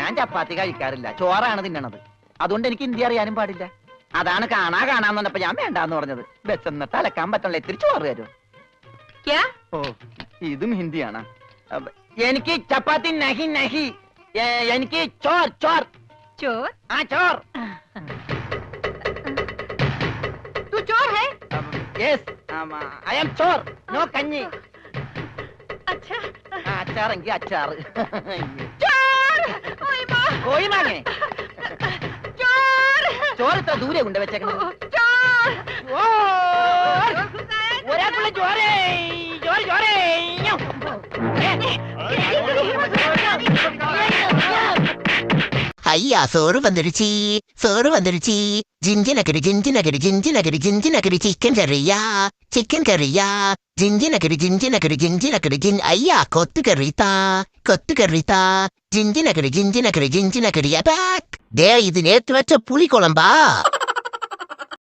ഞാൻ ചപ്പാത്തി കഴിക്കാറില്ല, ചോറാണ് തിന്നണത്. അതുകൊണ്ട് എനിക്ക് ഹിന്ദി അറിയാനും പാടില്ല. അതാണ് കാണാന്ന് പറഞ്ഞപ്പോ ഞാൻ വേണ്ടാന്ന് പറഞ്ഞത്. ബസ്സെന്നിട്ട് അലക്കാൻ പറ്റണല്ലോ, ഇത്തിരി ചോറ് തരും. ഓ, ഇതും ഹിന്ദിയാണ്. എനിക്ക് ചപ്പാത്തി നഹി നഹി, എനിക്ക് ചോർ ചോർ ചോർ. ആ ചോർ. तू चोर है? Yes, I am Chor. No കഞ്ഞി. अच्छा അച്ചാറെങ്കിൽ അച്ചാറ്. चोर. ओए माँ. കോഴി മാങ്ങേ. चोर. ചോറ് ഇത്ര ദൂരെ കൊണ്ട് വെച്ചേക്കണത്. चोर. ഒരാൾക്കുള്ള ചോരേ, ചോര ചോരേ. ஐயா சோறு வந்துருச்சு, சோறு வந்துருச்சு. ஜிஞ்சினகரி ஜிஞ்சினகரி ஜிஞ்சினகரி ஜிஞ்சினகரி சிக்கன் கறியா, சிக்கன் கறியா. ஜிஞ்சினகரி ஜிஞ்சினகரி ஜிஞ்சினகரி ஜின். ஐயா கொத்து கறித்தா, கொத்து கறித்தா. ஜிஞ்சினகரி ஜிஞ்சினகரி ஜிஞ்சினகரி அபாக். டே இது நேத்து வச்ச புளி குழம்பா?